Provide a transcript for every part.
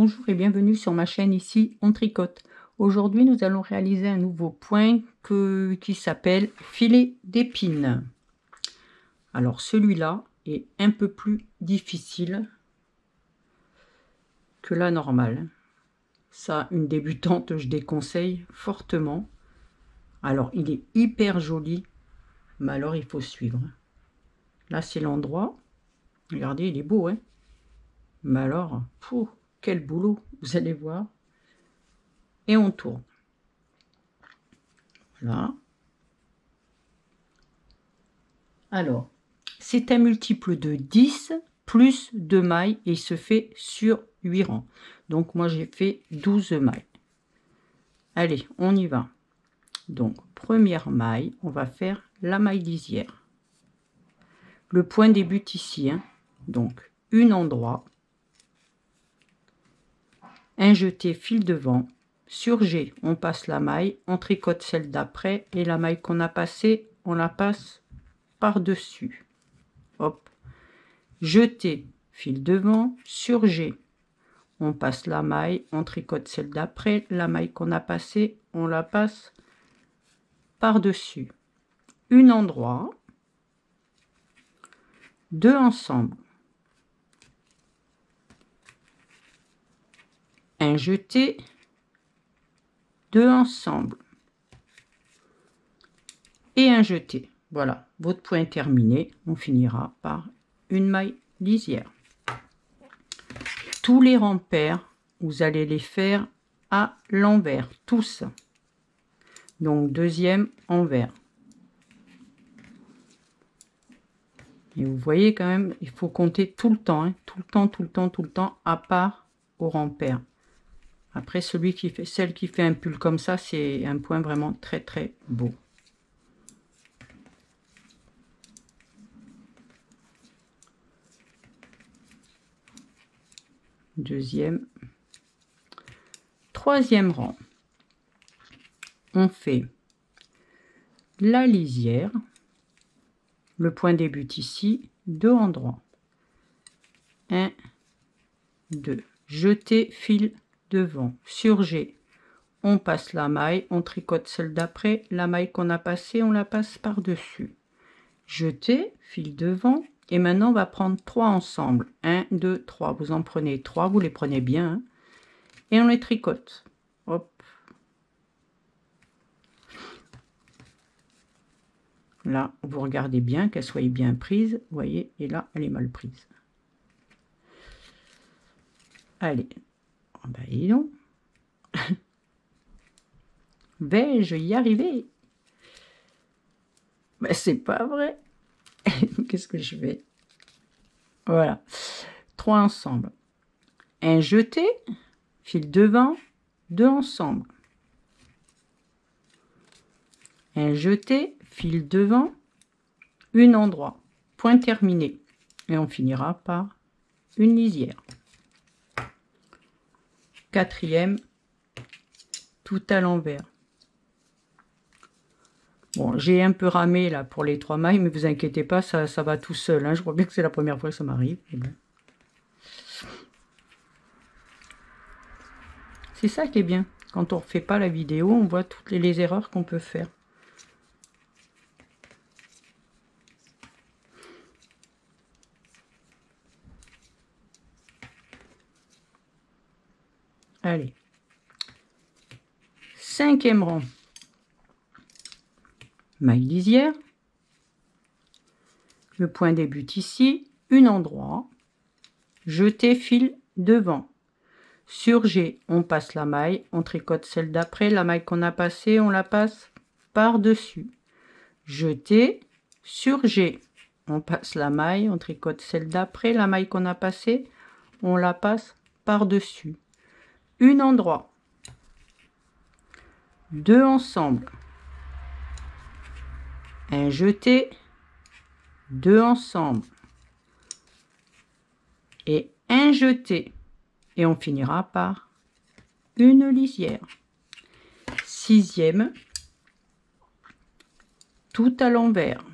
Bonjour et bienvenue sur ma chaîne, ici on tricote. Aujourd'hui nous allons réaliser un nouveau point qui s'appelle filet d'épines. Alors celui-là est un peu plus difficile que la normale. Ça, une débutante, je déconseille fortement. Alors il est hyper joli, mais alors il faut suivre. Là c'est l'endroit. Regardez, il est beau, hein. Mais alors, quel boulot, vous allez voir. Et on tourne. Voilà. Alors, c'est un multiple de 10 plus 2 mailles et il se fait sur 8 rangs. Donc, moi, j'ai fait 12 mailles. Allez, on y va. Donc, première maille, on va faire la maille lisière. Le point débute ici, hein. Donc, une endroit, un jeté fil devant. Sur G, on passe la maille, on tricote celle d'après et la maille qu'on a passée, on la passe par-dessus. Hop. Jeté fil devant, sur G, on passe la maille, on tricote celle d'après, la maille qu'on a passée, on la passe par-dessus. Une endroit, deux ensemble, un jeté, deux ensemble et un jeté. Voilà, votre point est terminé. On finira par une maille lisière. Tous les rangs pairs, vous allez les faire à l'envers, tous. Donc deuxième envers. Et vous voyez quand même, il faut compter tout le temps, hein, tout le temps, à part au rang pair. Après, celle qui fait un pull comme ça, c'est un point vraiment très beau. Deuxième, troisième rang. On fait la lisière. Le point débute ici, deux endroits. 1, 2. Jeter fil devant. Sur G, on passe la maille, on tricote celle d'après. La maille qu'on a passée, on la passe par-dessus. Jeter fil devant. Et maintenant, on va prendre 3 ensemble. 1, 2, 3. Vous en prenez 3, vous les prenez bien. Hein, et on les tricote. Hop. Là, vous regardez bien qu'elle soit bien prise. Vous voyez, et là, elle est mal prise. Allez. Oh ben, dis donc. Vais-je y arriver? Ben, c'est pas vrai. Qu'est-ce que je fais? Voilà. 3 ensemble. Un jeté, fil devant, 2 ensemble. Un jeté, fil devant, une endroit. Point terminé. Et on finira par une lisière. Quatrième, tout à l'envers. Bon, j'ai un peu ramé là pour les 3 mailles, mais vous inquiétez pas, ça va tout seul. Hein. Je crois bien que c'est la première fois que ça m'arrive. Bon. C'est ça qui est bien. Quand on ne refait pas la vidéo, on voit toutes les erreurs qu'on peut faire. Allez. Cinquième rang. Maille lisière. Le point débute ici, une endroit. Jeter fil devant. Sur G, on passe la maille, on tricote celle d'après, la maille qu'on a passée, on la passe par-dessus. Jeter, sur G, on passe la maille, on tricote celle d'après, la maille qu'on a passée, on la passe par-dessus. Une endroit, deux ensemble, un jeté, deux ensemble et un jeté. Et on finira par une lisière. Sixième, tout à l'envers.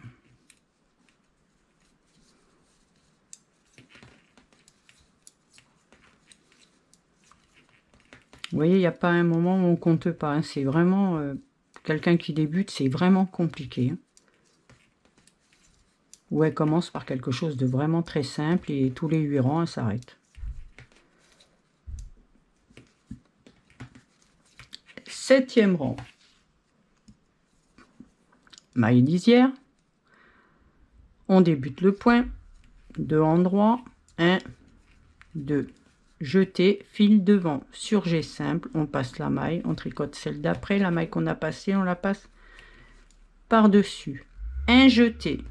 Vous voyez, il n'y a pas un moment où on compte pas, hein. C'est vraiment, quelqu'un qui débute, c'est vraiment compliqué, hein. Ou elle commence par quelque chose de vraiment très simple et tous les 8 rangs, elle s'arrête. 7e rang. Maille lisière. On débute le point. 2 endroits. 1, 2. Jeter, fil devant. Sur G simple, on passe la maille. On tricote celle d'après. La maille qu'on a passée, on la passe par-dessus. 1 jeté,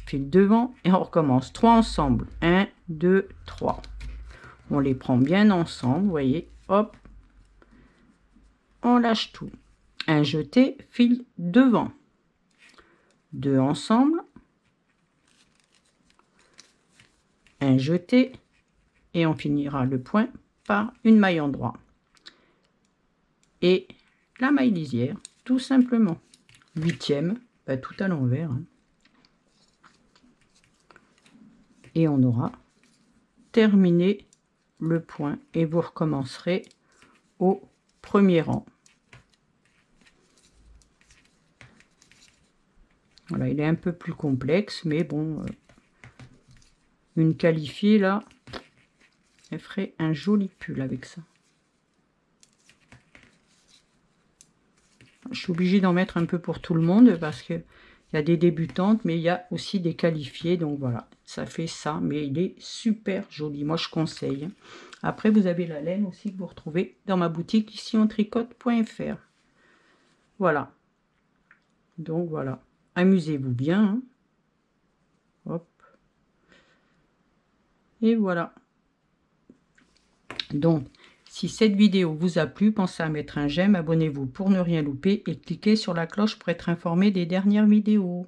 fil devant et on recommence. 3 ensemble. 1, 2, 3. On les prend bien ensemble, vous voyez. Hop. On lâche tout. 1 jeté, fil devant. 2 ensemble. 1 jeté. Et on finira le point par une maille en droit. Et la maille lisière, tout simplement. 8e, bah, tout à l'envers. Hein. Et on aura terminé le point. Et vous recommencerez au premier rang. Voilà, il est un peu plus complexe, mais bon, une qualifiée là, elle ferait un joli pull avec ça. Je suis obligée d'en mettre un peu pour tout le monde parce que il y a des débutantes, mais il y a aussi des qualifiées. Donc voilà, ça fait ça, mais il est super joli. Moi, je conseille. Après, vous avez la laine aussi que vous retrouvez dans ma boutique ici en tricote.fr. Voilà. Donc voilà, amusez-vous bien. Hein. Hop. Et voilà. Donc, si cette vidéo vous a plu, pensez à mettre un j'aime, abonnez-vous pour ne rien louper et cliquez sur la cloche pour être informé des dernières vidéos.